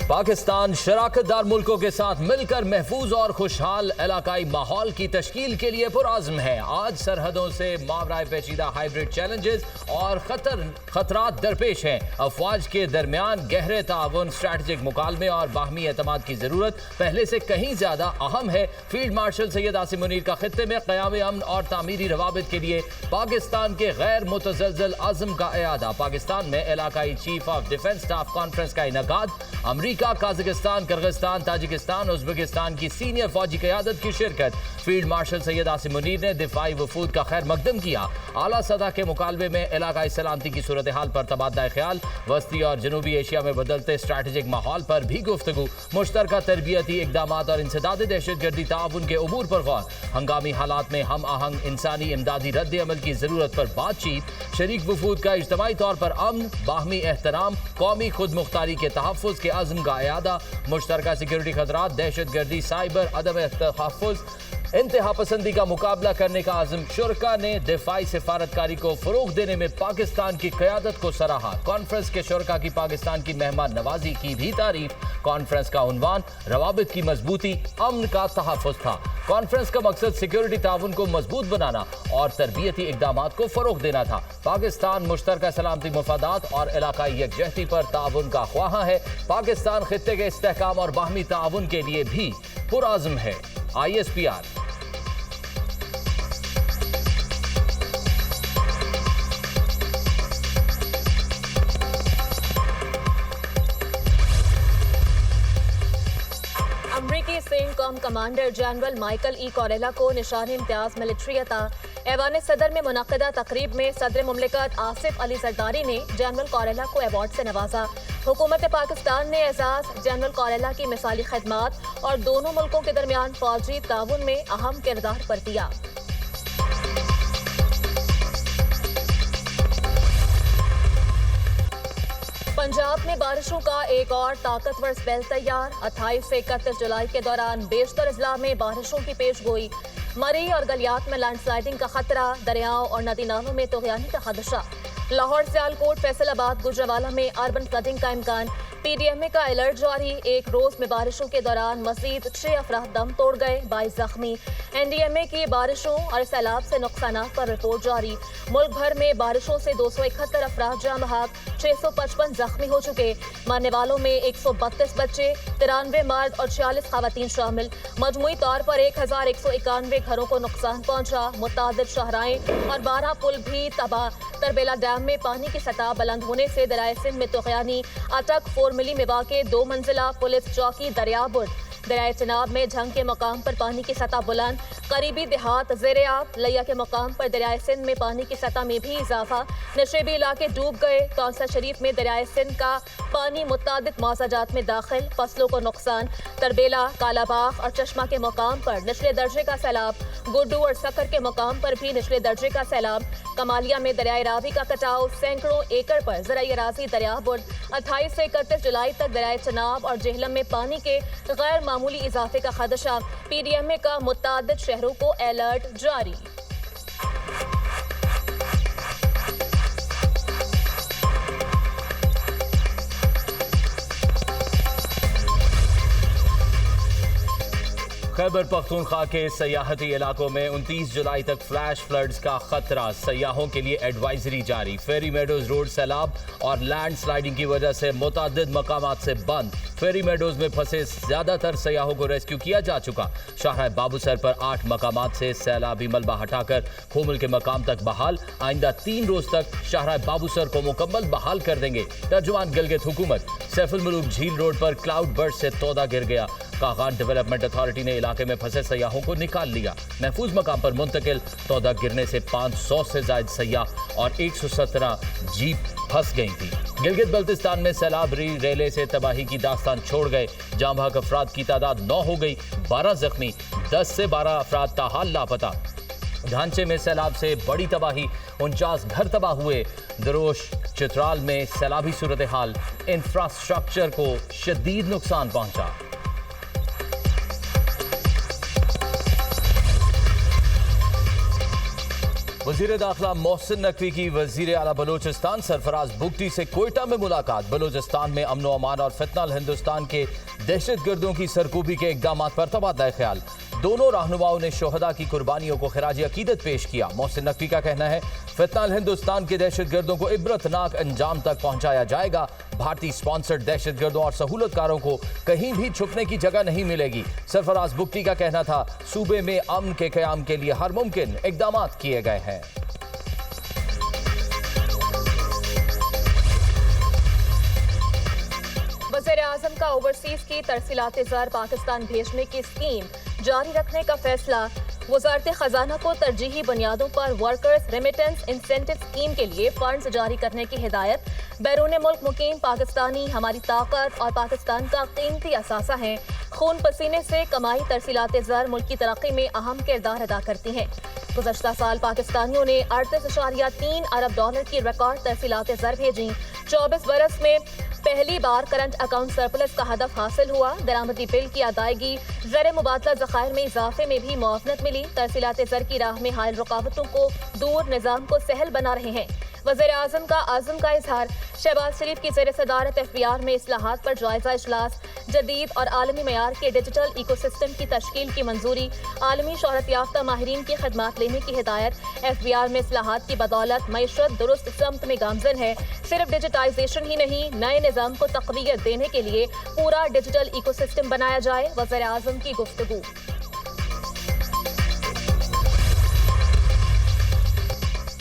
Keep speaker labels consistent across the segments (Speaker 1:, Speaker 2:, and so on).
Speaker 1: पाकिस्तान शराकतदार मुल्कों के साथ मिलकर महफूज और खुशहाल इलाकाई माहौल की तश्कील के लिए पुरआज़्म है। आज सरहदों से मावराए पेचीदा हाइब्रिड चैलेंजेस और खतरात दरपेश हैं। अफवाज के दरमियान गहरे ताउन, स्ट्रैटेजिक मुकालमे और बाहमी एतमाद की ज़रूरत पहले से कहीं ज़्यादा अहम है। फील्ड मार्शल सैयद आसिम मुनीर का खित्ते में क़याम अमन और तामीरी रवाबित के लिए पाकिस्तान के गैर मुतज़लज़ल अज़्म का इयादा। पाकिस्तान में इलाकाई chief of defence staff conference का इनेकाद। अमरीका, काज़ाकिस्तान, किर्गिस्तान, ताजिकिस्तान, उज़्बेकिस्तान की सीनियर फौजी क़यादत की शिरकत। फील्ड मार्शल सैयद आसिम मुनीर ने दिफाई वफूद का खैर मकदम किया। आला सतह के मुकालमे में इलाकाई सलामती की सूरत हाल पर तबादला ख्याल। वस्ती और जनूबी एशिया में बदलते स्ट्रैटेजिक माहौल पर भी गुफ्तगू। मुश्तरका तरबियती इक़दाम और इंसदाद दहशतगर्दी ताउन के उमूर पर गौर। हंगामी हालात में हम आहंग इंसानी इमदादी रद्द अमल की ज़रूरत पर बातचीत। शरीक वफूद का इज्तमाई तौर पर अमन, बाहमी एहतराम, कौमी खुद मुख्तारी के तहफ़्फ़ुज़ के अज़्म का इयादा। मुश्तरका सिक्योरिटी खतरात, दहशतगर्दी, साइबर, अदम तहफ़्फ़ुज़, इंतहा पसंदी का मुकाबला करने का आज़म। शुरका ने दिफाई सिफारतकारी को फ़रोग़ देने में पाकिस्तान की क़यादत को सराहा। कॉन्फ्रेंस के शुरका की पाकिस्तान की मेहमान नवाजी की भी तारीफ। कॉन्फ्रेंस का उन्वान रवाबित की मजबूती, अमन का तहफ़्फ़ुज़ था। कॉन्फ्रेंस का मकसद सिक्योरिटी ताउन को मजबूत बनाना और तरबियती इक़दामात को फ़रोग़ देना था। पाकिस्तान मुश्तरका सलामती मफादात और इलाकाई यकजहती पर ताउन का ख्वाहा है। पाकिस्तान खित्ते के इस्तेहकाम और बाहमी ताउन के लिए भी पुरआज़्म है। ISPR।
Speaker 2: अमरीकी CENTCOM commander general Michael E कोरेला को निशान इम्तियाज मिलिट्री अता। ऐवान सदर में मुनक़दा तकरीब में सदर मुमलिकत आसिफ अली जरदारी ने जनरल कोरेला को अवार्ड से नवाजा। हुकूमत पाकिस्तान ने एजाज जनरल कोरेला की मिसाली खदमात और दोनों मुल्कों के दरमियान फौजी ताउन में अहम किरदार पर दिया। पंजाब में बारिशों का एक और ताकतवर स्पेल तैयार। 28 से 31 जुलाई के दौरान बेशतर अजला में बारिशों की पेशगोई। मरी और गलियात में लैंडस्लाइडिंग का खतरा, दरियाओं और नदी नालों में तूग़यानी का खदशा। लाहौर, सियालकोट, फैसलाबाद, गुजरांवाला में अर्बन फ्लडिंग का इम्कान। PDMA का अलर्ट जारी। एक रोज में बारिशों के दौरान मजीद 6 अफराद दम तोड़ गए, 22 जख्मी। NDMA की बारिशों और सैलाब से नुकसानात पर रिपोर्ट जारी। मुल्क भर में बारिशों से 271 अफराद जाँ बहक, 655 जख्मी हो चुके। मरने वालों में 132 बच्चे, 93 मर्द और 46 खवातीन शामिल। मजमूई तौर पर 1191 घरों को नुकसान पहुंचा। मुतादिद शाहराएं और 12 पुल भी तबाह। तरबेला डैम में पानी की सतह बुलंद होने से दरियाए सिंध में तूग़यानी। अटक 4 मिली में वाक़े 2 मंजिला पुलिस चौकी दरियाबुर्द। दरियाए चनाब में झंग के मकाम पर पानी की सतह बुलंद। करीबी देहात ज़ेर-ए-आब। लिया के मकाम पर दरियाए सिंध में पानी की सतह में भी इजाफा। नशेबी इलाके डूब गए। कौंसर शरीफ में दरियाए सिंध का पानी मुतादिद मौज़ाजात में दाखिल, फसलों को नुकसान। तरबेला, कालाबाग और चश्मा के मकाम पर निचले दर्जे का सैलाब। गुड्डू और सकर के मकाम पर भी निचले दर्जे का सैलाब। कमालिया में दरियाए रावी का कटाव, सैकड़ों एकड़ पर ज़राई अराज़ी दरियाबुर्द। 28 से 31 जुलाई तक दरियाए चनाब और जेहलम में पानी के गैर मामूली इजाफे का खदशा। PDMA का मुतादिद शहरों को अलर्ट जारी।
Speaker 1: खैबर पख्तूनख्वा के सयाहती इलाकों में 29 जुलाई तक फ्लैश फ्लड्स का खतरा। सयाहों के लिए एडवाइजरी जारी। फेरी मेडोज रोड सैलाब और लैंड स्लाइडिंग की वजह से मुतादिद मकामात से बंद। फेरी मेडोज में फंसे ज्यादातर सयाहों को रेस्क्यू किया जा चुका। शाहराह बाबूसर पर 8 मकामात से सैलाबी मलबा हटाकर खोमल के मकाम तक बहाल। आइंदा 3 रोज तक शाहराह बाबूसर को मुकम्मल बहाल कर देंगे। तर्जुमान गिलगित हुकूमत। सैफुल मुलूक झील रोड पर क्लाउड बर्स्ट से तोदा गिर गया। कागान डेवलपमेंट अथॉरिटी ने इलाके में फंसे सयाहों को निकाल लिया। महफूज मकाम पर मुंतकिल। तोदा गिरने से 500 से ज्यादा सयाह और 117 जीप फंस गई थी। गिलगित बल्तिस्तान में सैलाबरी रेले से तबाही की दास्तान छोड़ गए। जाँ बहक अफराद की तादाद 9 हो गई, 12 जख्मी, 10 से 12 अफराद ताहाल लापता। ढांचे में सैलाब से बड़ी तबाही, 49 घर तबाह हुए। दरोश चित्राल में सैलाबी सूरत हाल, इंफ्रास्ट्रक्चर को शदीद नुकसान पहुंचा। वजीर दाखिला मोहसिन नकवी की वजीर आला बलोचिस्तान सरफराज बुगटी से कोयटा में मुलाकात। बलोचिस्तान में अमन अमान और फितनाल हिंदुस्तान के दहशतगर्दों की सरकूबी के इकदाम पर तबादला ख्याल। दोनों रहनुमाओं ने शोहदा की कुर्बानियों को खिराज अकीदत पेश किया। मोहसिन नकवी का कहना है फितनाल हिंदुस्तान के दहशतगर्दों को इबरतनाक अंजाम तक पहुंचाया जाएगा। भारतीय स्पॉन्सर्ड दहशतगर्दों और सहूलतकारों को कहीं भी छुपने की जगह नहीं मिलेगी। सरफराज बुगटी का कहना था सूबे में अमन के कयाम के लिए हर मुमकिन इकदाम किए गए हैं।
Speaker 2: वज़ीर-ए-आज़म का ओवरसीज की तरसीलात ज़र पाकिस्तान भेजने की स्कीम जारी रखने का फैसला। वज़ारत खजाना को तरजीही बुनियादों पर वर्कर्स रेमिटेंस इंसेंटिव स्कीम के लिए फंड्स जारी करने की हिदायत। बैरून मुल्क मुकीम पाकिस्तानी हमारी ताकत और पाकिस्तान का कीमती असासा हैं। खून पसीने से कमाई तरसीलात ज़र मुल्क की तरक्की में अहम किरदार अदा करती हैं। गुज़श्ता साल पाकिस्तानियों ने 38.3 अरब डॉलर की रिकॉर्ड तरसीलात ज़र भेजी। 24 बरस में पहली बार करंट अकाउंट सरप्लस का हदफ हासिल हुआ। दरामदी बिल की अदायगी, ज़र मुबादला ज़खायर में इजाफे में भी मुआवनत मिली। तरसीलात ज़र की राह में हायल रुकावटों को दूर निज़ाम को सहल बना रहे हैं। वज़ीर-ए-आज़म का आज़म का इजहार। शहबाज शरीफ की ज़ेर सदारत FBR में इस्लाहात पर जायजा इजलास। जदीद और आलमी मयार के डिजिटल इकोसिस्टम की तश्कील की मंजूरी। आलमी शोहरत याफ्ता माहिरीन की खदमात लेने की हिदायत। FBR में इस्लाहात की बदौलत मईशत दुरुस्त समत में गामजन है। सिर्फ डिजिटाइजेशन ही नहीं, नए निज़ाम को तक़वियत देने के लिए पूरा डिजिटल इकोसिस्टम बनाया जाए। वज़ीर-ए-आज़म की गुफ्तगू।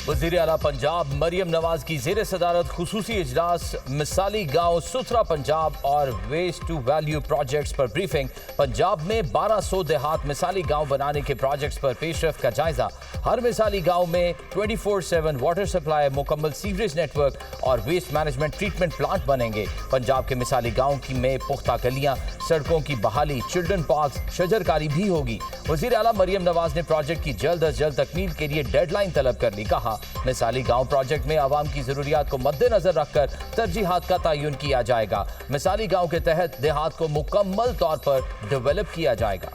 Speaker 1: वज़ीर आला पंजाब मरियम नवाज की ज़ेर सदारत खुसूसी इजलास। मिसाली गाँव सुथरा पंजाब और वेस्ट टू वैल्यू प्रोजेक्ट्स पर ब्रीफिंग। पंजाब में 1200 देहात मिसाली गाँव बनाने के प्रोजेक्ट्स पर पेशरफ का जायजा। हर मिसाली गाँव में 24/7 वाटर सप्लाई, मुकम्मल सीवरेज नेटवर्क और वेस्ट मैनेजमेंट ट्रीटमेंट प्लांट बनेंगे। पंजाब के मिसाली गाँव की में पुख्ता गलियाँ, सड़कों की बहाली, चिल्ड्रन पार्क, शजरकारी भी होगी। वज़ीर आला मरियम नवाज ने प्रोजेक्ट की जल्द अज जल्द तकमील के लिए डेडलाइन तलब कर ली। कहा मिसाली गांव प्रोजेक्ट में आवाम की जरूरियात को मद्देनजर रखकर तरजीहात का तयन किया जाएगा। मिसाली गांव के तहत देहात को मुकम्मल तौर पर डेवलप किया जाएगा।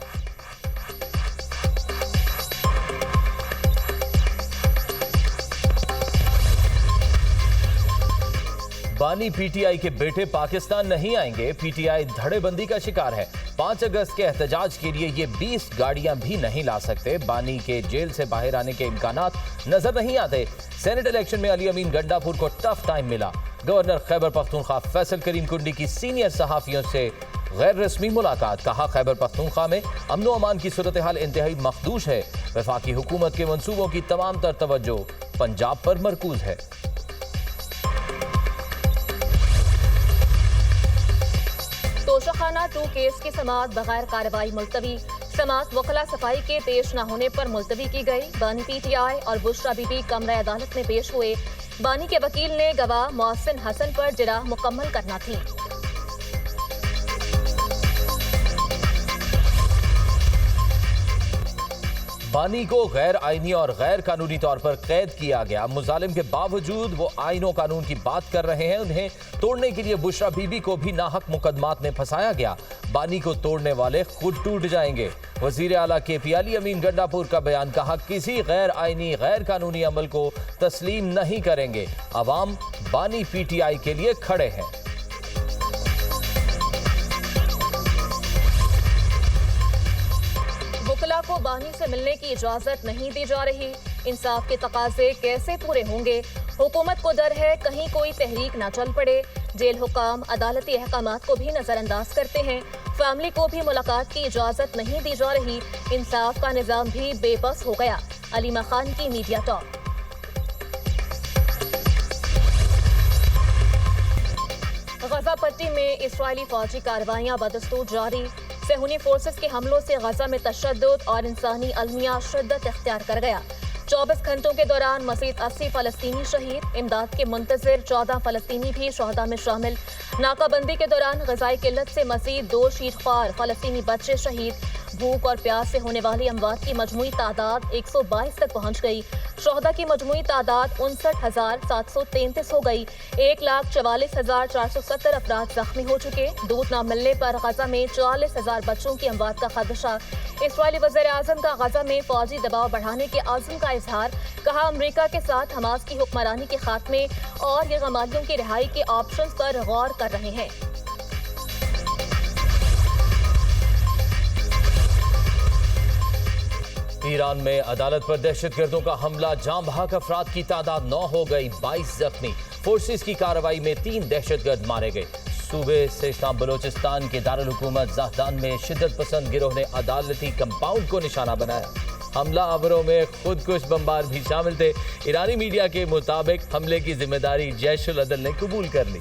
Speaker 1: बानी पीटीआई के बेटे पाकिस्तान नहीं आएंगे। पीटीआई धड़ेबंदी का शिकार है। 5 अगस्त के एहतजाज के लिए ये 20 गाड़ियां भी नहीं ला सकते। बानी के जेल से बाहर आने के इम्कानात नजर नहीं आते। सेनेट इलेक्शन में अली अमीन गंडापुर को टफ टाइम मिला। गवर्नर खैबर पख्तूनख्वा फैसल करीम कुंडी की सीनियर सहाफियों से गैर रस्मी मुलाकात। कहा खैबर पख्तूनख्वा में अमन व अमान की सूरत हाल इंतहाई मखदूश है। वफाकी हुकूमत के मंसूबों की तमाम तर तवज्जो पंजाब पर मरकूज है।
Speaker 2: तोशाखाना 2 केस की समाअत बगैर कार्रवाई मुलतवी। समाअत वकला सफाई के पेश न होने पर मुलतवी की गई। बानी पीटीआई और बुशरा बीबी कमरा अदालत में पेश हुए। बानी के वकील ने गवाह मोहसिन हसन पर जिरा मुकम्मल करना थी।
Speaker 1: बानी को गैर आईनी और गैर कानूनी तौर पर कैद किया गया। मुजालिम के बावजूद वो आईन और कानून की बात कर रहे हैं। उन्हें तोड़ने के लिए बुशरा बीबी को भी नाहक मुकदमात में फंसाया गया। बानी को तोड़ने वाले खुद टूट जाएंगे। वजीर आला KP अली अमीन गंडापुर का बयान। कहा किसी गैर आईनी गैर कानूनी अमल को तस्लीम नहीं करेंगे। अवाम बानी PTI के लिए खड़े हैं।
Speaker 2: वकला को बानी से मिलने की इजाजत नहीं दी जा रही। इंसाफ के तकाजे कैसे पूरे होंगे? हुकूमत को डर है कहीं कोई तहरीक न चल पड़े। जेल हुकाम अदालती अहकामात को भी नजरअंदाज करते हैं। फैमिली को भी मुलाकात की इजाजत नहीं दी जा रही। इंसाफ का निजाम भी बेबस हो गया। अलीमा खान की मीडिया टॉक। गजा पट्टी में इस्राइली फौजी कार्रवाइयां बदस्तूर जारी। सेहूनी फोर्सेस के हमलों से गजा में तशद्दुद और इंसानी अलमिया शिद्दत इख्तियार कर गया। 24 घंटों के दौरान मज़ीद 80 फलस्तीनी शहीद। इमदाद के मुंतज़िर 14 फलस्तीनी भी शहदा में शामिल। नाकाबंदी के दौरान ग़िज़ाई किल्लत से मज़ीद 2 शीरख्वार फलस्तीनी बच्चे शहीद। भूख और प्यास से होने वाली अमवात की मजमूई तादाद 122 तक पहुंच गई। शोहदा की मजमूई तादाद 59,733 हो गई। 1,44,470 अफराद जख्मी हो चुके। दूध न मिलने पर गजा में 40,000 बच्चों की अमवात का खदशा। इसराइली वज़ीर आज़म का गजा में फौजी दबाव बढ़ाने के आज़म का इजहार। कहा, अमरीका के साथ हमास की हुक्मरानी के खात्मे और गैरमालियों की रिहाई के ऑप्शंस पर गौर कर रहे हैं।
Speaker 1: ईरान में अदालत पर दहशतगर्दों का हमला, जाम बहक अफराद की तादाद 9 हो गई, 22 जख्मी। फोर्सेस की कार्रवाई में 3 दहशतगर्द मारे गए। सूबे सिस्तान बलोचिस्तान के दारुल हुकूमत ज़हदान में शिद्दत पसंद गिरोह ने अदालती कंपाउंड को निशाना बनाया। हमला आवरों में खुदकुश बमबार भी शामिल थे। ईरानी मीडिया के मुताबिक हमले की जिम्मेदारी जैश उल अदल ने कबूल कर ली।